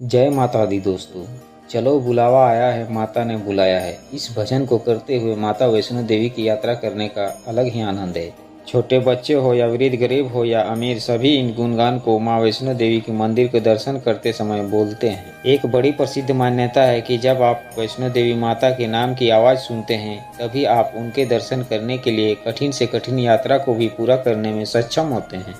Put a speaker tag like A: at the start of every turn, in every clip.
A: जय माता दी दोस्तों। चलो बुलावा आया है, माता ने बुलाया है। इस भजन को करते हुए माता वैष्णो देवी की यात्रा करने का अलग ही आनंद है। छोटे बच्चे हो या वृद्ध, गरीब हो या अमीर, सभी इन गुणगान को माँ वैष्णो देवी के मंदिर के दर्शन करते समय बोलते हैं। एक बड़ी प्रसिद्ध मान्यता है कि जब आप वैष्णो देवी माता के नाम की आवाज़ सुनते हैं तभी आप उनके दर्शन करने के लिए कठिन से कठिन यात्रा को भी पूरा करने में सक्षम होते हैं।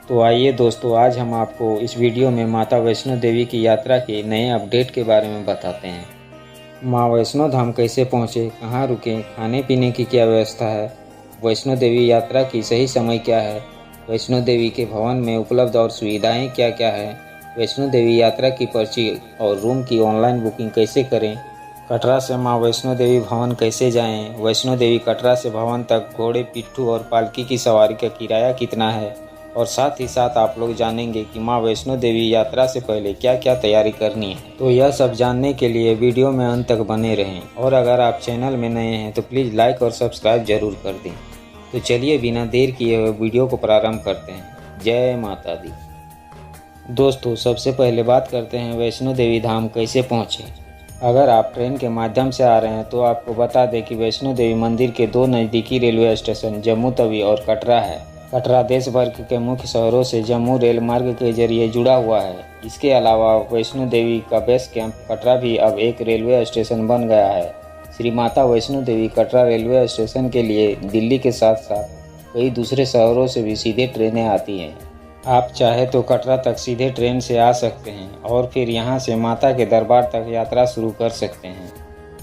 A: तो आइए दोस्तों, आज हम आपको इस वीडियो में माता वैष्णो देवी की यात्रा के नए अपडेट के बारे में बताते हैं। माँ वैष्णो धाम कैसे पहुँचे, कहाँ रुकें, खाने पीने की क्या व्यवस्था है, वैष्णो देवी यात्रा की सही समय क्या है, वैष्णो देवी के भवन में उपलब्ध और सुविधाएं क्या क्या है, वैष्णो देवी यात्रा की पर्ची और रूम की ऑनलाइन बुकिंग कैसे करें, कटरा से माँ वैष्णो देवी भवन कैसे जाएं, वैष्णो देवी कटरा से भवन तक घोड़े, पिट्ठू और पालकी की सवारी का किराया कितना है, और साथ ही साथ आप लोग जानेंगे कि माँ वैष्णो देवी यात्रा से पहले क्या क्या तैयारी करनी है। तो यह सब जानने के लिए वीडियो में अंत तक बने रहें, और अगर आप चैनल में नए हैं तो प्लीज़ लाइक और सब्सक्राइब जरूर कर दें। तो चलिए बिना देर किए हुए वीडियो को प्रारंभ करते हैं। जय माता दी। दोस्तों, सबसे पहले बात करते हैं वैष्णो देवी धाम कैसे पहुँचे। अगर आप ट्रेन के माध्यम से आ रहे हैं तो आपको बता दें कि वैष्णो देवी मंदिर के दो नज़दीकी रेलवे स्टेशन जम्मू तवी और कटरा है। कटरा देश भर के मुख्य शहरों से जम्मू रेल मार्ग के जरिए जुड़ा हुआ है। इसके अलावा वैष्णो देवी का बेस कैंप कटरा भी अब एक रेलवे स्टेशन बन गया है। श्री माता वैष्णो देवी कटरा रेलवे स्टेशन के लिए दिल्ली के साथ साथ कई दूसरे शहरों से भी सीधे ट्रेनें आती हैं। आप चाहे तो कटरा तक सीधे ट्रेन से आ सकते हैं और फिर यहां से माता के दरबार तक यात्रा शुरू कर सकते हैं।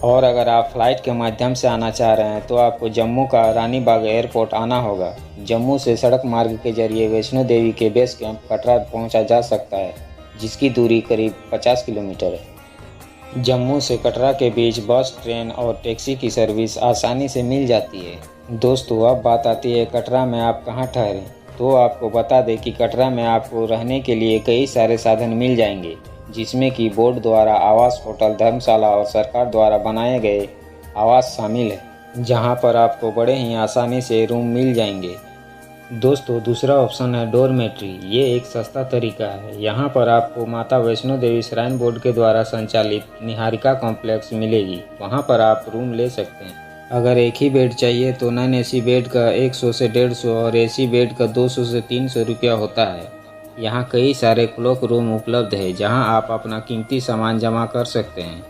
A: और अगर आप फ्लाइट के माध्यम से आना चाह रहे हैं तो आपको जम्मू का रानी बाग एयरपोर्ट आना होगा। जम्मू से सड़क मार्ग के जरिए वैष्णो देवी के बेस कैंप कटरा पहुंचा जा सकता है, जिसकी दूरी करीब 50 किलोमीटर है। जम्मू से कटरा के बीच बस, ट्रेन और टैक्सी की सर्विस आसानी से मिल जाती है। दोस्तों, अब बात आती है कटरा में आप कहाँ ठहरें। तो आपको बता दें कि कटरा में आपको रहने के लिए कई सारे साधन मिल जाएंगे, जिसमें कि बोर्ड द्वारा आवास, होटल, धर्मशाला और सरकार द्वारा बनाए गए आवास शामिल है, जहां पर आपको बड़े ही आसानी से रूम मिल जाएंगे। दोस्तों, दूसरा ऑप्शन है डोरमेट्री। ये एक सस्ता तरीका है। यहां पर आपको माता वैष्णो देवी श्राइन बोर्ड के द्वारा संचालित निहारिका कॉम्प्लेक्स मिलेगी। वहां पर आप रूम ले सकते हैं। अगर एक ही बेड चाहिए तो नॉन एसी बेड का 100 से 150 और एसी बेड का 200 से 300 रुपया होता है। यहाँ कई सारे क्लॉक रूम उपलब्ध है, जहाँ आप अपना कीमती सामान जमा कर सकते हैं।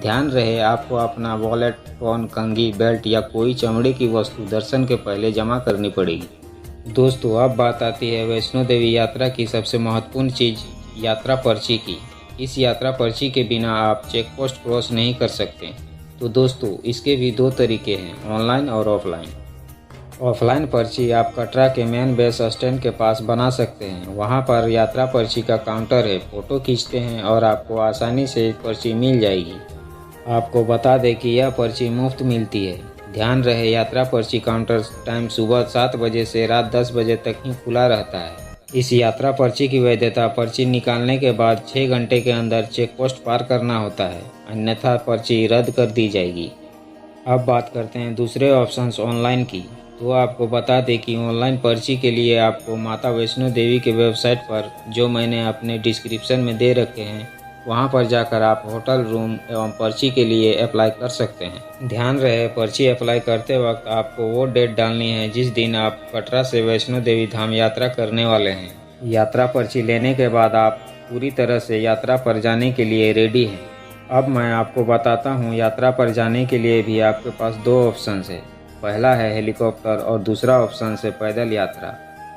A: ध्यान रहे, आपको अपना वॉलेट, फोन, कंघी, बेल्ट या कोई चमड़े की वस्तु दर्शन के पहले जमा करनी पड़ेगी। दोस्तों, अब बात आती है वैष्णो देवी यात्रा की सबसे महत्वपूर्ण चीज़, यात्रा पर्ची की। इस यात्रा पर्ची के बिना आप चेक पोस्ट क्रॉस नहीं कर सकते। तो दोस्तों, इसके भी दो तरीके हैं, ऑनलाइन और ऑफलाइन। ऑफलाइन पर्ची आप कटरा के मेन बेस स्टैंड के पास बना सकते हैं। वहां पर यात्रा पर्ची का काउंटर है। फ़ोटो खींचते हैं और आपको आसानी से पर्ची मिल जाएगी। आपको बता दें कि यह पर्ची मुफ्त मिलती है। ध्यान रहे, यात्रा पर्ची काउंटर टाइम सुबह 7 बजे से रात 10 बजे तक ही खुला रहता है। इस यात्रा पर्ची की वैधता पर्ची निकालने के बाद 6 घंटे के अंदर चेक पोस्ट पार करना होता है, अन्यथा पर्ची रद्द कर दी जाएगी। अब बात करते हैं दूसरे ऑप्शंस ऑनलाइन की। तो आपको बता दें कि ऑनलाइन पर्ची के लिए आपको माता वैष्णो देवी के वेबसाइट पर, जो मैंने अपने डिस्क्रिप्शन में दे रखे हैं, वहां पर जाकर आप होटल, रूम एवं पर्ची के लिए अप्लाई कर सकते हैं। ध्यान रहे, पर्ची अप्लाई करते वक्त आपको वो डेट डालनी है जिस दिन आप कटरा से वैष्णो देवी धाम यात्रा करने वाले हैं। यात्रा पर्ची लेने के बाद आप पूरी तरह से यात्रा पर जाने के लिए रेडी हैं। अब मैं आपको बताता हूँ, यात्रा पर जाने के लिए भी आपके पास दो ऑप्शंस है। पहला है हेलीकॉप्टर और दूसरा ऑप्शन है पैदल यात्रा।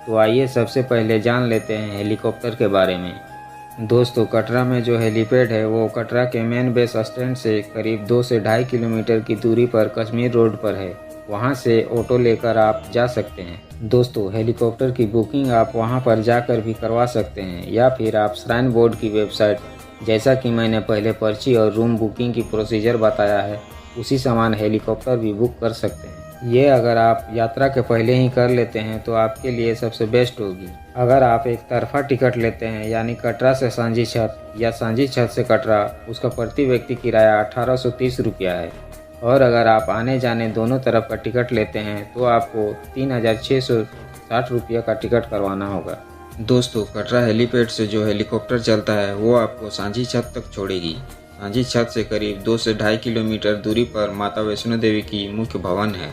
A: तो आइए सबसे पहले जान लेते हैं हेलीकॉप्टर के बारे में। दोस्तों, कटरा में जो हेलीपैड है वो कटरा के मेन बेस स्टैंड से करीब 2 से 2.5 किलोमीटर की दूरी पर कश्मीर रोड पर है। वहां से ऑटो लेकर आप जा सकते हैं। दोस्तों, हेलीकॉप्टर की बुकिंग आप वहां पर जाकर भी करवा सकते हैं, या फिर आप श्राइन बोर्ड की वेबसाइट, जैसा कि मैंने पहले पर्ची और रूम बुकिंग की प्रोसीजर बताया है, उसी समान हेलीकॉप्टर भी बुक कर सकते हैं। ये अगर आप यात्रा के पहले ही कर लेते हैं तो आपके लिए सबसे बेस्ट होगी। अगर आप एक तरफा टिकट लेते हैं, यानी कटरा से सांझी छत या सांझी छत से कटरा, उसका प्रति व्यक्ति किराया 1830 रुपया है। और अगर आप आने जाने दोनों तरफ का टिकट लेते हैं तो आपको 3660 रुपये का टिकट करवाना होगा। दोस्तों कटरा हेलीपैड से जो हेलीकॉप्टर चलता है वो आपको सांझी छत तक छोड़ेगी। सांझी छत से करीब 2 से 2.5 किलोमीटर दूरी पर माता वैष्णो देवी की मुख्य भवन है।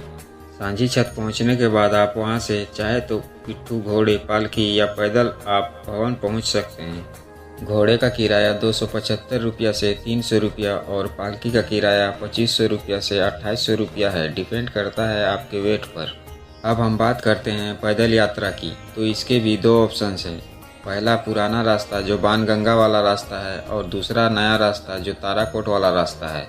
A: सांझी छत पहुंचने के बाद आप वहां से चाहे तो पिट्ठू, घोड़े, पालकी या पैदल आप भवन पहुंच सकते हैं। घोड़े का किराया 275 रुपया से 300 रुपया और पालकी का किराया 2500 रुपया से 2800 रुपया है। डिपेंड करता है आपके वेट पर। अब हम बात करते हैं पैदल यात्रा की, तो इसके भी 2 ऑप्शंस हैं। पहला पुराना रास्ता जो बाणगंगा वाला रास्ता है और दूसरा नया रास्ता जो ताराकोट वाला रास्ता है।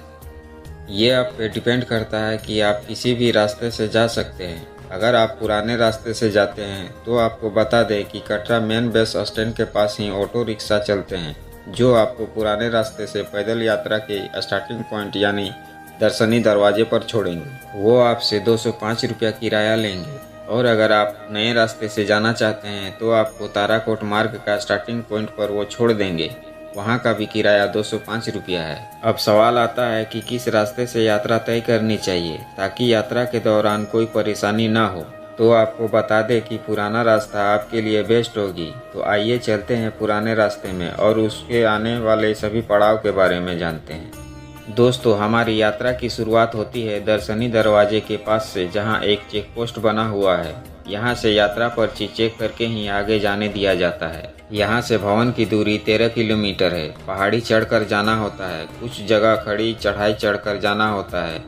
A: ये आप पे डिपेंड करता है कि आप किसी भी रास्ते से जा सकते हैं। अगर आप पुराने रास्ते से जाते हैं तो आपको बता दें कि कटरा मेन बस स्टैंड के पास ही ऑटो रिक्शा चलते हैं जो आपको पुराने रास्ते से पैदल यात्रा के स्टार्टिंग पॉइंट यानी दर्शनी दरवाजे पर छोड़ेंगे। वो आपसे 205 रुपया किराया लेंगे और अगर आप नए रास्ते से जाना चाहते हैं तो आपको ताराकोट मार्ग का स्टार्टिंग पॉइंट पर वो छोड़ देंगे। वहाँ का भी किराया 205 रुपया है। अब सवाल आता है कि किस रास्ते से यात्रा तय करनी चाहिए ताकि यात्रा के दौरान कोई परेशानी ना हो। तो आपको बता दें कि पुराना रास्ता आपके लिए बेस्ट होगी। तो आइए चलते हैं पुराने रास्ते में और उसके आने वाले सभी पड़ाव के बारे में जानते हैं। दोस्तों हमारी यात्रा की शुरुआत होती है दर्शनी दरवाजे के पास से, जहां एक चेक पोस्ट बना हुआ है। यहां से यात्रा पर्ची चेक करके ही आगे जाने दिया जाता है। यहां से भवन की दूरी 13 किलोमीटर है। पहाड़ी चढ़कर जाना होता है, कुछ जगह खड़ी चढ़ाई चढ़कर जाना होता है।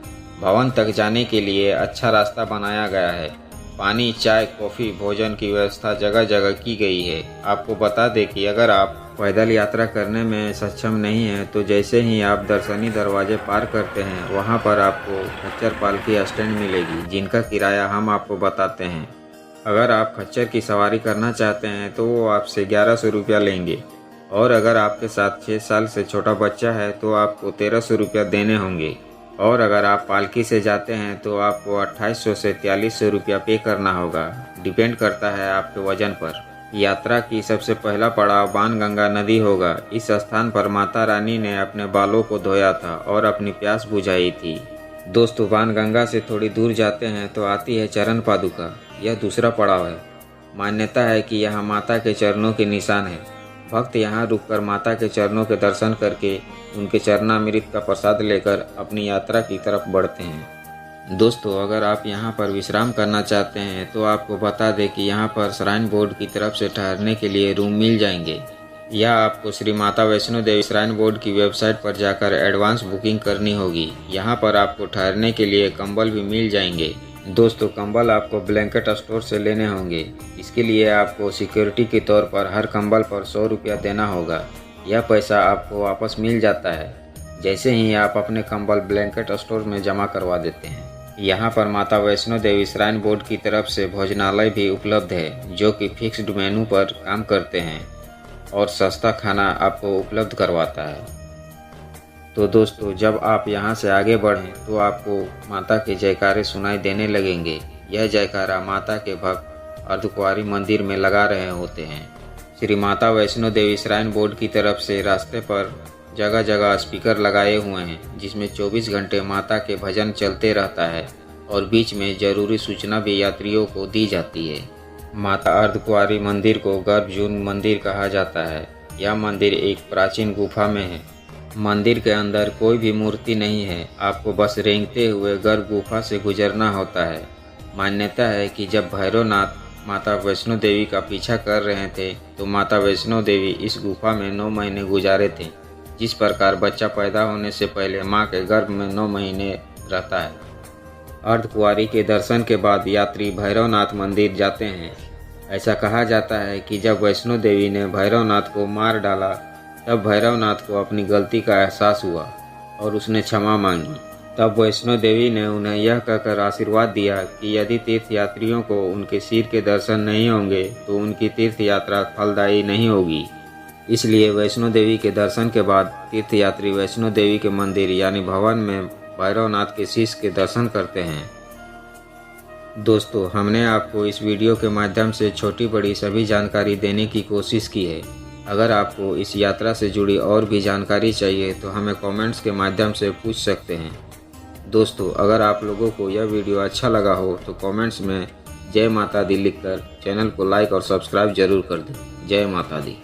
A: भवन तक जाने के लिए अच्छा रास्ता बनाया गया है। पानी, चाय, कॉफ़ी, भोजन की व्यवस्था जगह जगह की गई है। आपको बता दें कि अगर आप पैदल यात्रा करने में सक्षम नहीं हैं तो जैसे ही आप दर्शनी दरवाजे पार करते हैं वहां पर आपको खच्चर पालकी स्टैंड मिलेगी, जिनका किराया हम आपको बताते हैं। अगर आप खच्चर की सवारी करना चाहते हैं तो वो आपसे 1100 रुपया लेंगे और अगर आपके साथ 6 साल से छोटा बच्चा है तो आपको 1300 रुपया देने होंगे और अगर आप पालकी से जाते हैं तो आपको 2800 से 4300 रुपया पे करना होगा। डिपेंड करता है आपके वजन पर। यात्रा की सबसे पहला पड़ाव बाणगंगा नदी होगा। इस स्थान पर माता रानी ने अपने बालों को धोया था और अपनी प्यास बुझाई थी। दोस्तों बाणगंगा से थोड़ी दूर जाते हैं तो आती है चरण पादुका। यह दूसरा पड़ाव है। मान्यता है कि यहाँ माता के चरणों के निशान है। भक्त यहाँ रुककर माता के चरणों के दर्शन करके उनके चरणामृत का प्रसाद लेकर अपनी यात्रा की तरफ बढ़ते हैं। दोस्तों अगर आप यहाँ पर विश्राम करना चाहते हैं तो आपको बता दें कि यहाँ पर श्राइन बोर्ड की तरफ से ठहरने के लिए रूम मिल जाएंगे या आपको श्री माता वैष्णो देवी श्राइन बोर्ड की वेबसाइट पर जाकर एडवांस बुकिंग करनी होगी। यहाँ पर आपको ठहरने के लिए कंबल भी मिल जाएंगे। दोस्तों कंबल आपको ब्लैंकेट स्टोर से लेने होंगे। इसके लिए आपको सिक्योरिटी के तौर पर हर कंबल पर 100 रुपया देना होगा। यह पैसा आपको वापस मिल जाता है जैसे ही आप अपने कंबल ब्लैंकेट स्टोर में जमा करवा देते हैं। यहाँ पर माता वैष्णो देवी श्राइन बोर्ड की तरफ से भोजनालय भी उपलब्ध है जो कि फिक्स्ड मेनू पर काम करते हैं और सस्ता खाना आपको उपलब्ध करवाता है। तो दोस्तों जब आप यहाँ से आगे बढ़ें तो आपको माता के जयकारे सुनाई देने लगेंगे। यह जयकारा माता के भक्त अर्धकुंवारी मंदिर में लगा रहे होते हैं। श्री माता वैष्णो देवी श्राइन बोर्ड की तरफ से रास्ते पर जगह जगह स्पीकर लगाए हुए हैं जिसमें 24 घंटे माता के भजन चलते रहता है और बीच में जरूरी सूचना भी यात्रियों को दी जाती है। माता अर्धकुंवारी मंदिर को गर्भजून मंदिर कहा जाता है। यह मंदिर एक प्राचीन गुफा में है। मंदिर के अंदर कोई भी मूर्ति नहीं है। आपको बस रेंगते हुए गर्भ गुफा से गुजरना होता है। मान्यता है कि जब भैरवनाथ माता वैष्णो देवी का पीछा कर रहे थे तो माता वैष्णो देवी इस गुफा में 9 महीने गुजारे थे। जिस प्रकार बच्चा पैदा होने से पहले मां के गर्भ में 9 महीने रहता है। अर्धकुंवारी के दर्शन के बाद यात्री भैरवनाथ मंदिर जाते हैं। ऐसा कहा जाता है कि जब वैष्णो देवी ने भैरवनाथ को मार डाला तब भैरवनाथ को अपनी गलती का एहसास हुआ और उसने क्षमा मांगी। तब वैष्णो देवी ने उन्हें यह कहकर आशीर्वाद दिया कि यदि तीर्थ यात्रियों को उनके सिर के दर्शन नहीं होंगे तो उनकी तीर्थ यात्रा फलदायी नहीं होगी। इसलिए वैष्णो देवी के दर्शन के बाद तीर्थ यात्री वैष्णो देवी के मंदिर यानी भवन में भैरवनाथ के शीश के दर्शन करते हैं। दोस्तों हमने आपको इस वीडियो के माध्यम से छोटी बड़ी सभी जानकारी देने की कोशिश की है। अगर आपको इस यात्रा से जुड़ी और भी जानकारी चाहिए तो हमें कमेंट्स के माध्यम से पूछ सकते हैं। दोस्तों अगर आप लोगों को यह वीडियो अच्छा लगा हो तो कमेंट्स में जय माता दी लिखकर चैनल को लाइक और सब्सक्राइब जरूर कर दें। जय माता दी।